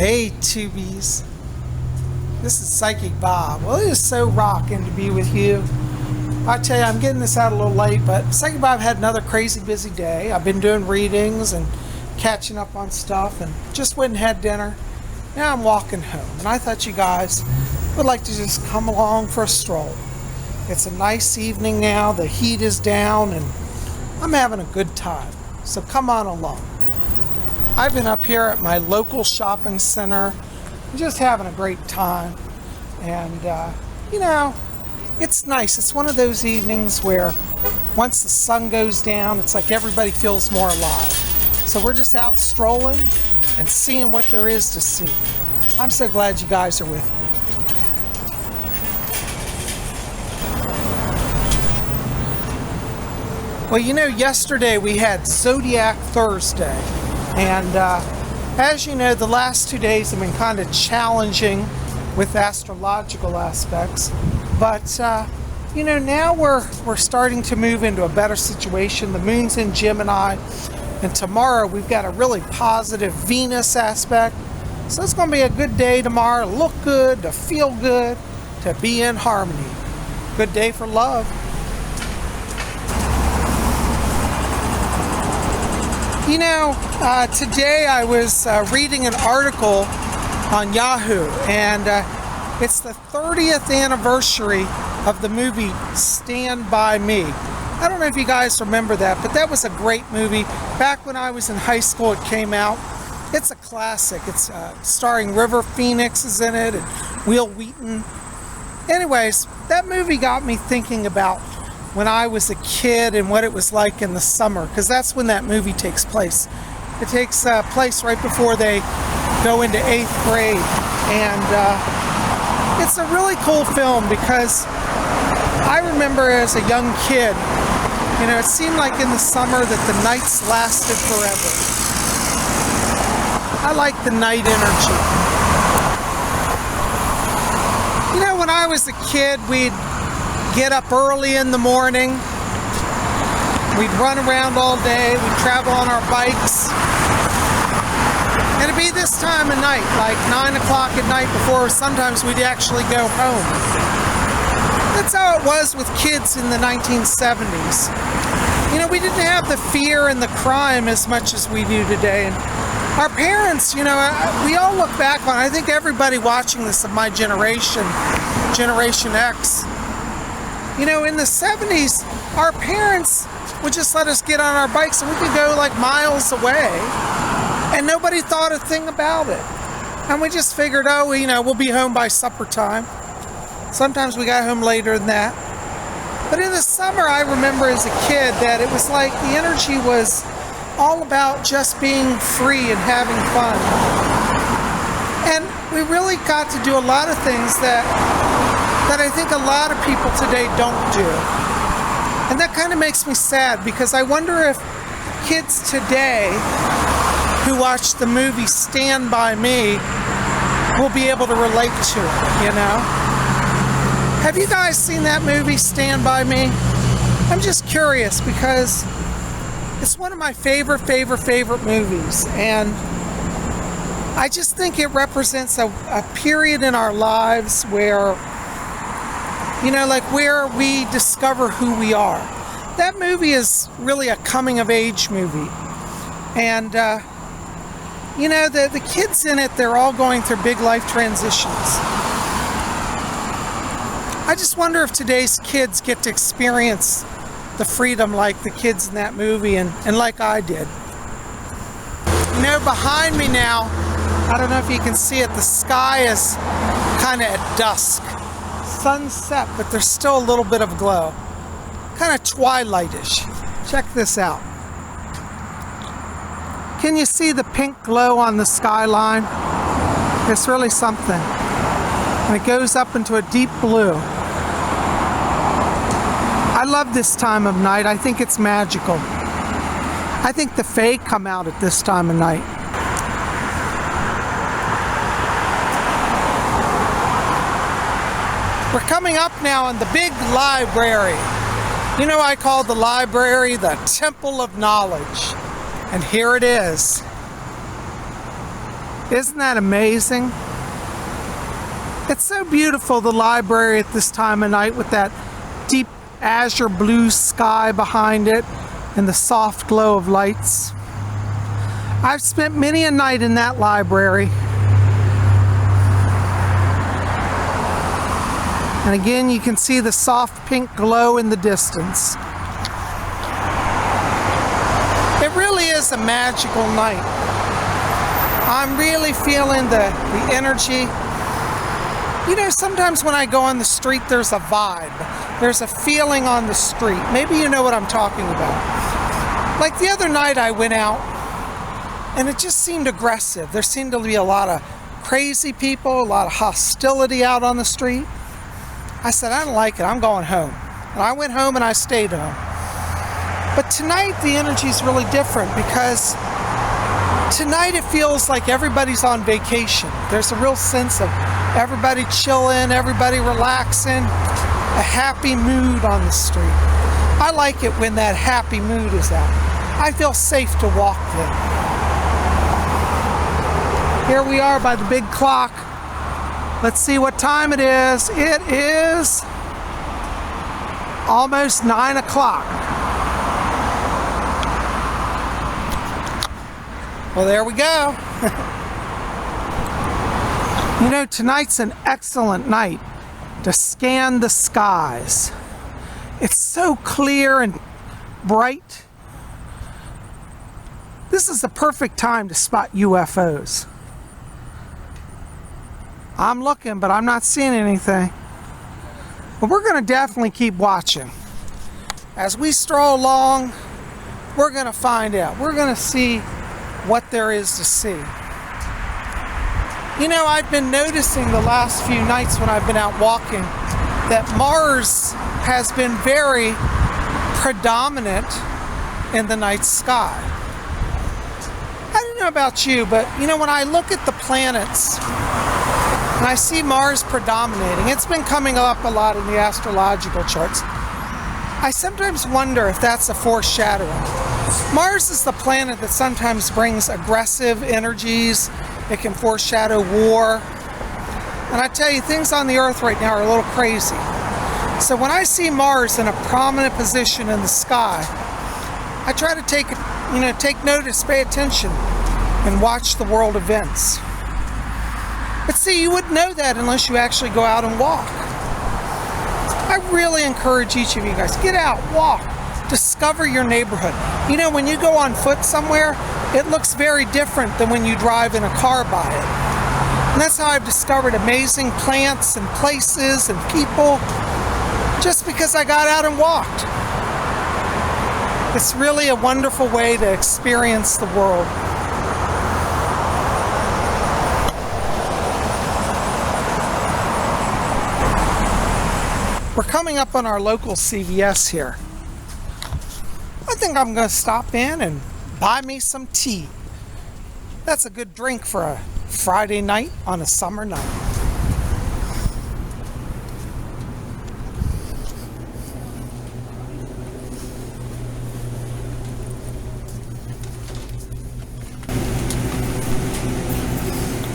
Hey Tubies, this is Psychic Bob. Well, it is so rocking to be with you. I tell you, I'm getting this out a little late, but Psychic Bob had another crazy busy day. I've been doing readings and catching up on stuff and just went and had dinner. Now I'm walking home, and I thought you guys would like to just come along for a stroll. It's a nice evening now, the heat is down, and I'm having a good time. So come on along. I've been up here at my local shopping center, just having a great time. And, it's nice. It's one of those evenings where once the sun goes down, it's like everybody feels more alive. So we're just out strolling and seeing what there is to see. I'm so glad you guys are with me. Well, yesterday we had Zodiac Thursday. And as you know, the last 2 days have been kind of challenging with astrological aspects. But, now we're starting to move into a better situation. The moon's in Gemini. And tomorrow we've got a really positive Venus aspect. So it's going to be a good day tomorrow. To look good, to feel good, to be in harmony. Good day for love. Today I was reading an article on Yahoo, and it's the 30th anniversary of the movie Stand By Me. I don't know if you guys remember that, but that was a great movie. Back when I was in high school, it came out. It's a classic. It's starring River Phoenix is in it, and Will Wheaton. Anyways, that movie got me thinking about when I was a kid and what it was like in the summer, because that's when that movie takes place. It takes place right before they go into 8th grade, and it's a really cool film because I remember as a young kid, it seemed like in the summer that the nights lasted forever. I like the night energy. When I was a kid, we'd get up early in the morning, we'd run around all day, we'd travel on our bikes, and it'd be this time of night, like 9 o'clock at night before sometimes we'd actually go home. That's how it was with kids in the 1970s. We didn't have the fear and the crime as much as we do today, and our parents, we all look back on, I think everybody watching this of my generation, Generation X, in the 70s, our parents would just let us get on our bikes and we could go like miles away and nobody thought a thing about it. And we just figured, we'll be home by supper time. Sometimes we got home later than that. But in the summer, I remember as a kid that it was like the energy was all about just being free and having fun. And we really got to do a lot of things that I think a lot of people today don't do. And that kind of makes me sad because I wonder if kids today who watch the movie Stand By Me will be able to relate to it, Have you guys seen that movie, Stand By Me? I'm just curious because it's one of my favorite movies, and I just think it represents a period in our lives where where we discover who we are. That movie is really a coming-of-age movie. And, the kids in it, they're all going through big life transitions. I just wonder if today's kids get to experience the freedom like the kids in that movie and like I did. Behind me now, I don't know if you can see it, the sky is kind of at dusk. Sunset, but there's still a little bit of glow. Kind of twilightish. Check this out. Can you see the pink glow on the skyline? It's really something. And it goes up into a deep blue. I love this time of night. I think it's magical. I think the Fae come out at this time of night. We're coming up now on the big library. I call the library the Temple of Knowledge. And here it is. Isn't that amazing? It's so beautiful, the library at this time of night, with that deep azure blue sky behind it and the soft glow of lights. I've spent many a night in that library. And again, you can see the soft pink glow in the distance. It really is a magical night. I'm really feeling the energy. You know, sometimes when I go on the street, there's a vibe. There's a feeling on the street. Maybe you know what I'm talking about. Like the other night I went out, and it just seemed aggressive. There seemed to be a lot of crazy people, a lot of hostility out on the street. I said, I don't like it, I'm going home. And I went home and I stayed home. But tonight the energy is really different, because tonight it feels like everybody's on vacation. There's a real sense of everybody chilling, everybody relaxing, a happy mood on the street. I like it when that happy mood is out. I feel safe to walk there. Here we are by the big clock. Let's see what time it is. It is almost 9 o'clock. Well, there we go. You know, tonight's an excellent night to scan the skies. It's so clear and bright. This is the perfect time to spot UFOs. I'm looking, but I'm not seeing anything. But we're going to definitely keep watching. As we stroll along, we're going to find out. We're going to see what there is to see. You know, I've been noticing the last few nights when I've been out walking that Mars has been very predominant in the night sky. I don't know about you, but you know, when I look at the planets and I see Mars predominating, it's been coming up a lot in the astrological charts. I sometimes wonder if that's a foreshadowing. Mars is the planet that sometimes brings aggressive energies. It can foreshadow war. And I tell you, things on the Earth right now are a little crazy. So when I see Mars in a prominent position in the sky, I try to take notice, pay attention, and watch the world events. But see, you wouldn't know that unless you actually go out and walk. I really encourage each of you guys, get out, walk, discover your neighborhood. You know, when you go on foot somewhere, it looks very different than when you drive in a car by it. And that's how I've discovered amazing plants and places and people, just because I got out and walked. It's really a wonderful way to experience the world. We're coming up on our local CVS here. I think I'm going to stop in and buy me some tea. That's a good drink for a Friday night on a summer night.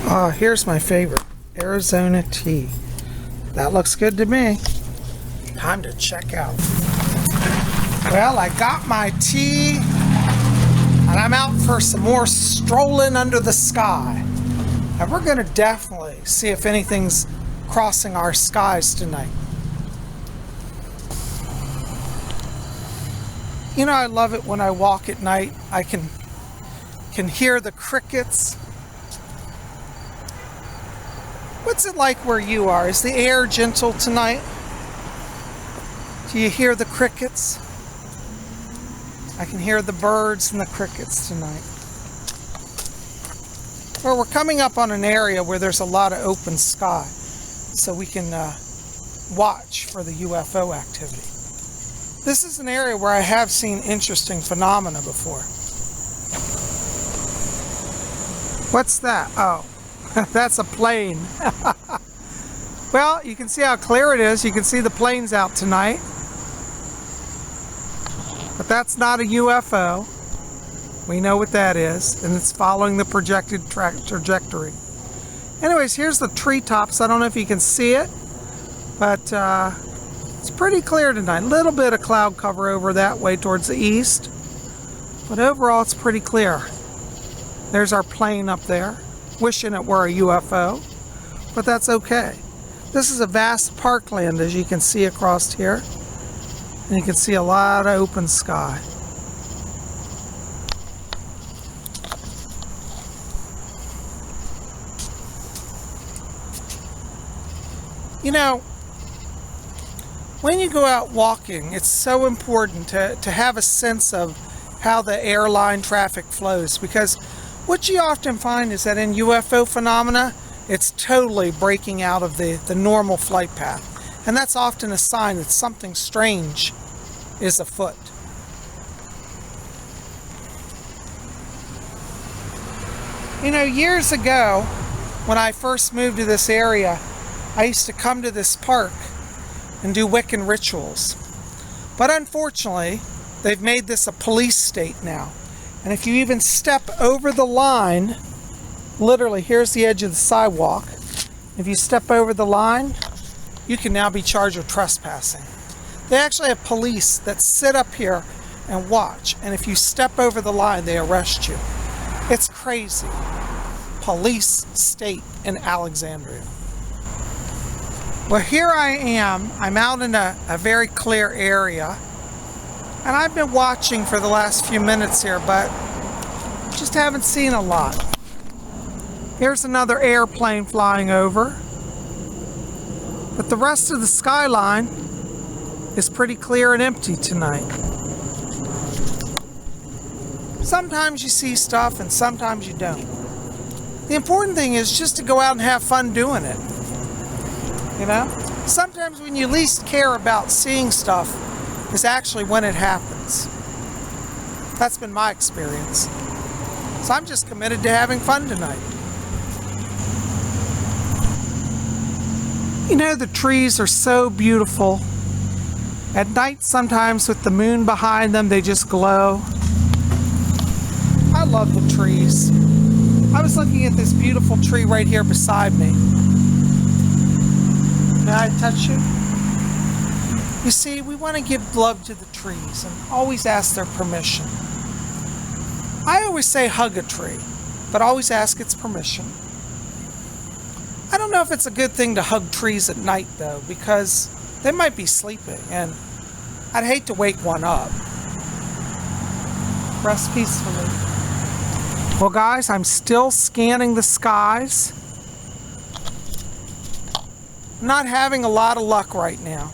Oh, here's my favorite, Arizona tea. That looks good to me. Time to check out. Well, I got my tea, and I'm out for some more strolling under the sky. And we're going to definitely see if anything's crossing our skies tonight. You know, I love it when I walk at night. I can hear the crickets. What's it like where you are? Is the air gentle tonight? Do you hear the crickets? I can hear the birds and the crickets tonight. Well, we're coming up on an area where there's a lot of open sky, so we can watch for the UFO activity. This is an area where I have seen interesting phenomena before. What's that? Oh, that's a plane. Well, you can see how clear it is. You can see the planes out tonight. But that's not a UFO. We know what that is, and it's following the projected trajectory. Anyways, here's the treetops. I don't know if you can see it, but it's pretty clear tonight. A little bit of cloud cover over that way towards the east, but overall it's pretty clear. There's our plane up there, wishing it were a UFO, but that's okay. This is a vast parkland, as you can see across here, and you can see a lot of open sky. You know, when you go out walking, it's so important to have a sense of how the airline traffic flows, because what you often find is that in UFO phenomena, it's totally breaking out of the normal flight path. And that's often a sign that something strange is afoot. You know, years ago, when I first moved to this area, I used to come to this park and do Wiccan rituals. But unfortunately, they've made this a police state now. And if you even step over the line, literally, here's the edge of the sidewalk. If you step over the line, you can now be charged with trespassing. They actually have police that sit up here and watch. And if you step over the line, they arrest you. It's crazy. Police state in Alexandria. Well, here I am. I'm out in a very clear area. And I've been watching for the last few minutes here, but just haven't seen a lot. Here's another airplane flying over. But the rest of the skyline is pretty clear and empty tonight. Sometimes you see stuff and sometimes you don't. The important thing is just to go out and have fun doing it. You know? Sometimes when you least care about seeing stuff is actually when it happens. That's been my experience. So I'm just committed to having fun tonight. You know, the trees are so beautiful. At night, sometimes with the moon behind them, they just glow. I love the trees. I was looking at this beautiful tree right here beside me. May I touch you? You see, we want to give love to the trees and always ask their permission. I always say hug a tree, but always ask its permission. I don't know if it's a good thing to hug trees at night, though, because they might be sleeping, and I'd hate to wake one up. Rest peacefully. Well, guys, I'm still scanning the skies. I'm not having a lot of luck right now.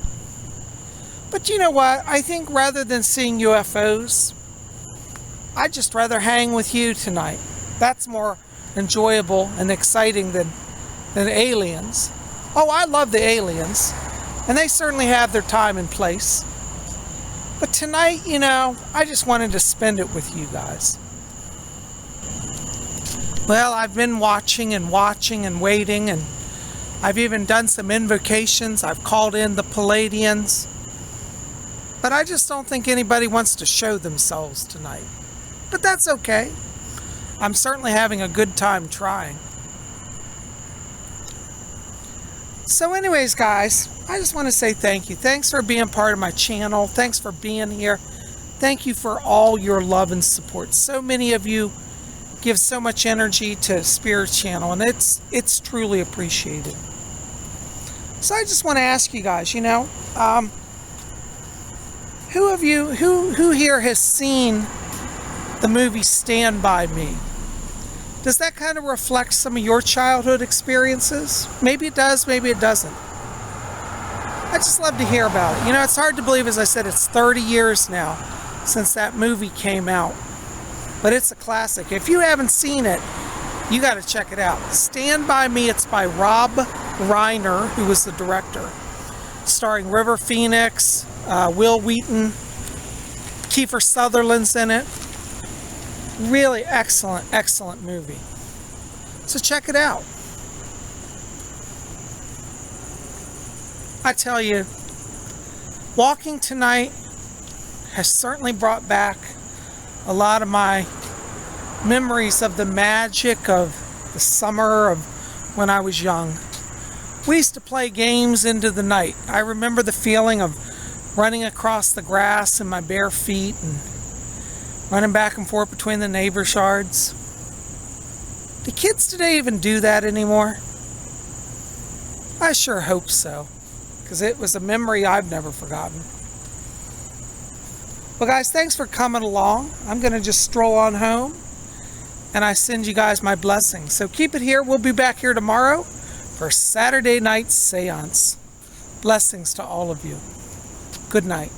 But you know what? I think rather than seeing UFOs, I'd just rather hang with you tonight. That's more enjoyable and exciting than aliens. Oh, I love the aliens, and they certainly have their time and place. But tonight, you know, I just wanted to spend it with you guys. Well, I've been watching and waiting, and I've even done some invocations. I've called in the Palladians. But I just don't think anybody wants to show themselves tonight. But that's okay. I'm certainly having a good time trying. So anyways, guys, I just want to say thank you. Thanks for being part of my channel. Thanks for being here. Thank you for all your love and support. So many of you give so much energy to Spirit Channel, and it's truly appreciated. So I just want to ask you guys, you know, who here has seen the movie Stand By Me? Does that kind of reflect some of your childhood experiences? Maybe it does, maybe it doesn't. I just love to hear about it. You know, it's hard to believe, as I said, it's 30 years now since that movie came out. But it's a classic. If you haven't seen it, you got to check it out. Stand By Me, it's by Rob Reiner, who was the director. Starring River Phoenix, Will Wheaton, Kiefer Sutherland's in it. Really excellent, excellent movie. So check it out. I tell you, walking tonight has certainly brought back a lot of my memories of the magic of the summer of when I was young. We used to play games into the night. I remember the feeling of running across the grass in my bare feet and running back and forth between the neighbors' yards. Do kids today even do that anymore? I sure hope so, because it was a memory I've never forgotten. Well, guys, thanks for coming along. I'm going to just stroll on home, and I send you guys my blessings. So keep it here. We'll be back here tomorrow for Saturday night seance. Blessings to all of you. Good night.